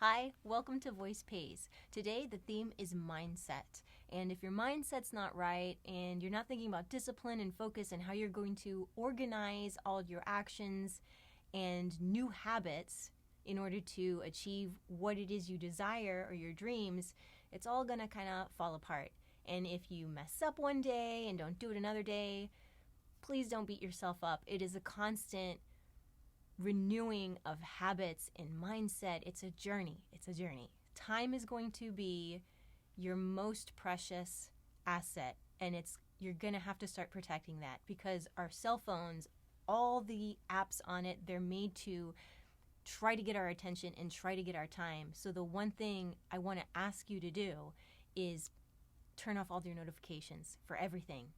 Hi, welcome to Voice Pays. Today the theme is mindset. And if your mindset's not right and you're not thinking about discipline and focus and how you're going to organize all of your actions and new habits in order to achieve what it is you desire or your dreams, it's all going to kind of fall apart. And if you mess up one day and don't do it another day, please don't beat yourself up. It is a constant renewing of habits and mindset. It's a journey. Time is going to be your most precious asset, and you're going to have to start protecting that, because our cell phones, all the apps on it, they're made to try to get our attention and try to get our time. So the one thing I want to ask you to do is turn off all your notifications for everything.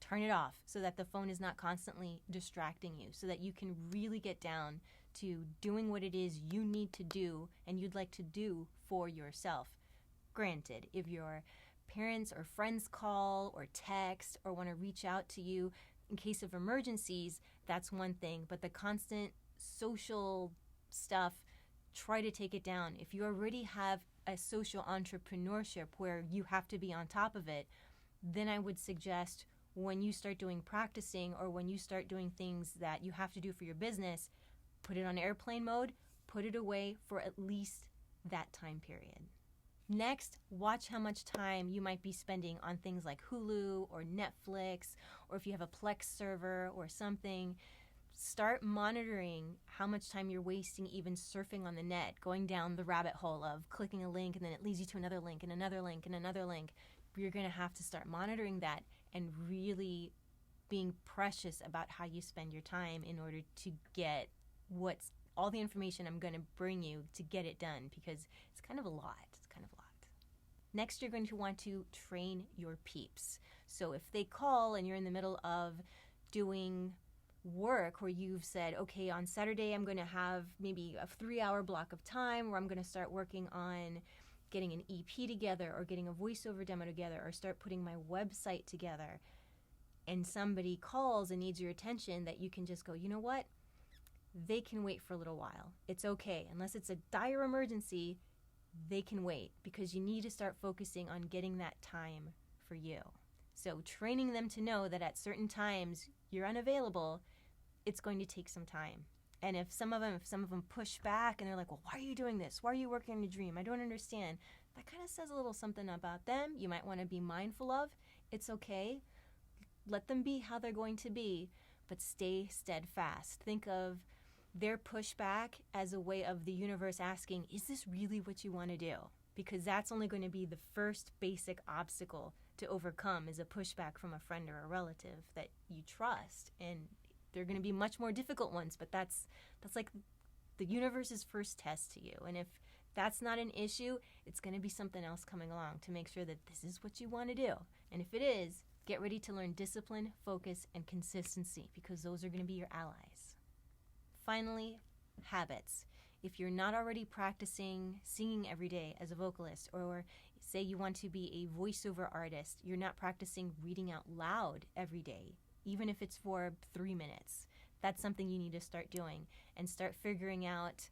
Turn it off so that the phone is not constantly distracting you, so that you can really get down to doing what it is you need to do and you'd like to do for yourself. Granted, if your parents or friends call or text or want to reach out to you in case of emergencies, that's one thing. But the constant social stuff, try to take it down. If you already have a social entrepreneurship where you have to be on top of it, then I would suggest when you start doing practicing or when you start doing things that you have to do for your business, put it on airplane mode, put it away for at least that time period. Next, watch how much time you might be spending on things like Hulu or Netflix, or if you have a Plex server or something. Start monitoring how much time you're wasting even surfing on the net, going down the rabbit hole of clicking a link and then it leads you to another link and another link and another link. You're going to have to start monitoring that and really being precious about how you spend your time in order to get what's all the information I'm going to bring you to get it done, because it's kind of a lot. Next, you're going to want to train your peeps. So if they call and you're in the middle of doing work where you've said, okay, on Saturday I'm going to have maybe a 3-hour block of time where I'm going to start working on getting an EP together or getting a voiceover demo together or start putting my website together, and somebody calls and needs your attention, that you can just go, you know what? They can wait for a little while. It's okay. Unless it's a dire emergency, they can wait, because you need to start focusing on getting that time for you. So training them to know that at certain times you're unavailable, it's going to take some time. And if some of them push back and they're like, well, why are you doing this? Why are you working on your dream? I don't understand. That kind of says a little something about them. You might want to be mindful of. It's okay. Let them be how they're going to be, but stay steadfast. Think of their pushback as a way of the universe asking, is this really what you want to do? Because that's only going to be the first basic obstacle to overcome, is a pushback from a friend or a relative that you trust. And they're going to be much more difficult ones, but that's like the universe's first test to you. And if that's not an issue, it's going to be something else coming along to make sure that this is what you want to do. And if it is, get ready to learn discipline, focus, and consistency, because those are going to be your allies. Finally, habits. If you're not already practicing singing every day as a vocalist, or say you want to be a voiceover artist, you're not practicing reading out loud every day, even if it's for 3 minutes. That's something you need to start doing, and start figuring out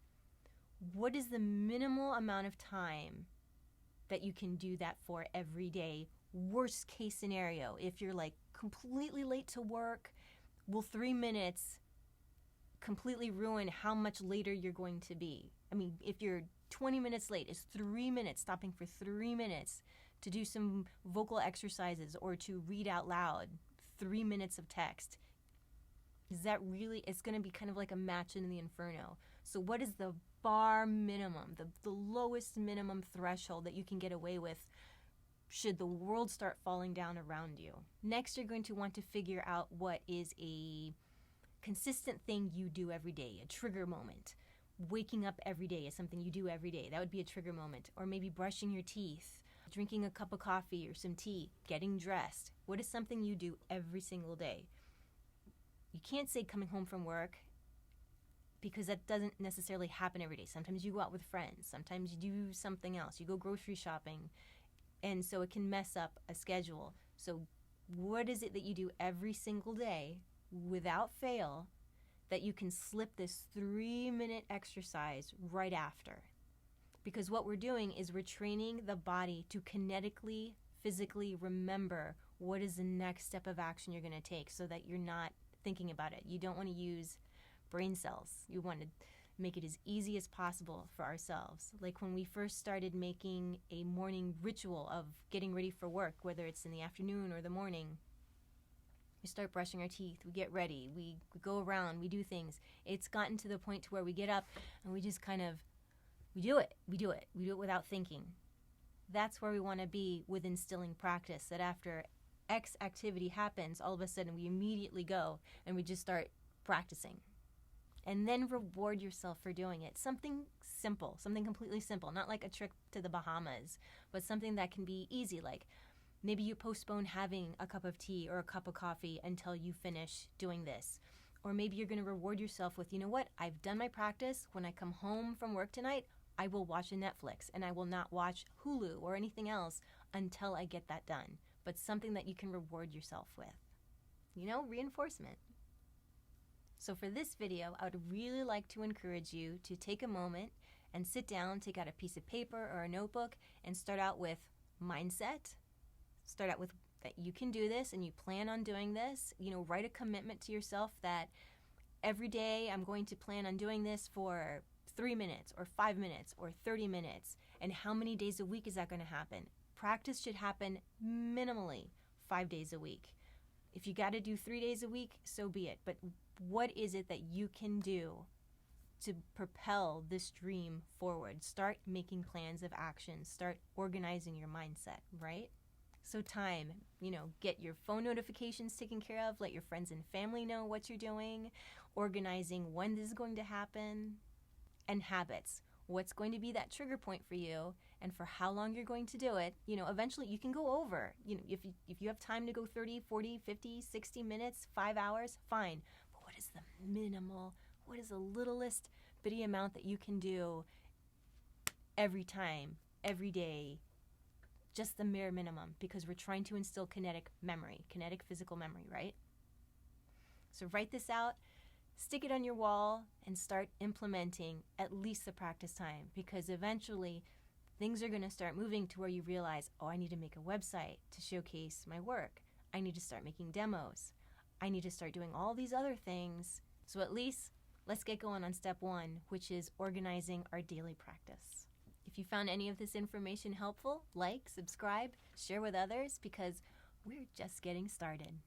what is the minimal amount of time that you can do that for every day. Worst case scenario, if you're like completely late to work, will 3 minutes completely ruin how much later you're going to be? I mean, if you're 20 minutes late, is 3 minutes, stopping for 3 minutes to do some vocal exercises or to read out loud 3 minutes of text, is that really, it's going to be kind of like a match in the inferno. So what is the bar minimum, the lowest minimum threshold that you can get away with should the world start falling down around you? Next, you're going to want to figure out what is a consistent thing you do every day, a trigger moment. Waking up every day is something you do every day. That would be a trigger moment. Or maybe brushing your teeth, drinking a cup of coffee or some tea, getting dressed. What is something you do every single day? You can't say coming home from work, because that doesn't necessarily happen every day. Sometimes you go out with friends. Sometimes you do something else. You go grocery shopping. And so it can mess up a schedule. So what is it that you do every single day without fail that you can slip this 3-minute exercise right after? Because what we're doing is we're training the body to kinetically, physically remember what is the next step of action you're going to take so that you're not thinking about it. You don't want to use brain cells. You want to make it as easy as possible for ourselves. Like when we first started making a morning ritual of getting ready for work, whether it's in the afternoon or the morning, we start brushing our teeth, we get ready, we go around, we do things. It's gotten to the point to where we get up and we just kind of, we do it without thinking. That's where we want to be with instilling practice, that after X activity happens, all of a sudden we immediately go and we just start practicing. And then reward yourself for doing it. Something simple, something completely simple, not like a trip to the Bahamas, but something that can be easy, like maybe you postpone having a cup of tea or a cup of coffee until you finish doing this. Or maybe you're going to reward yourself with, you know what, I've done my practice. When I come home from work tonight, I will watch a Netflix and I will not watch Hulu or anything else until I get that done. But something that you can reward yourself with. You know, reinforcement. So for this video, I would really like to encourage you to take a moment and sit down, take out a piece of paper or a notebook, and start out with mindset. Start out with that you can do this and you plan on doing this. You know, write a commitment to yourself that every day I'm going to plan on doing this for 3 minutes or 5 minutes or 30 minutes. And how many days a week is that going to happen? Practice should happen minimally 5 days a week. If you got to do 3 days a week, so be it. But what is it that you can do to propel this dream forward? Start making plans of action. Start organizing your mindset, right? So time, you know, get your phone notifications taken care of. Let your friends and family know what you're doing. Organizing when this is going to happen. And habits. What's going to be that trigger point for you and for how long you're going to do it. You know, eventually you can go over. You know, if you have time to go 30, 40, 50, 60 minutes, 5 hours, fine. But what is the minimal, what is the littlest bitty amount that you can do every time, every day? Just the mere minimum, because we're trying to instill kinetic memory, kinetic physical memory, right? So write this out. Stick it on your wall and start implementing at least the practice time, because eventually things are going to start moving to where you realize, oh, I need to make a website to showcase my work. I need to start making demos. I need to start doing all these other things. So at least let's get going on step 1, which is organizing our daily practice. If you found any of this information helpful, like, subscribe, share with others, because we're just getting started.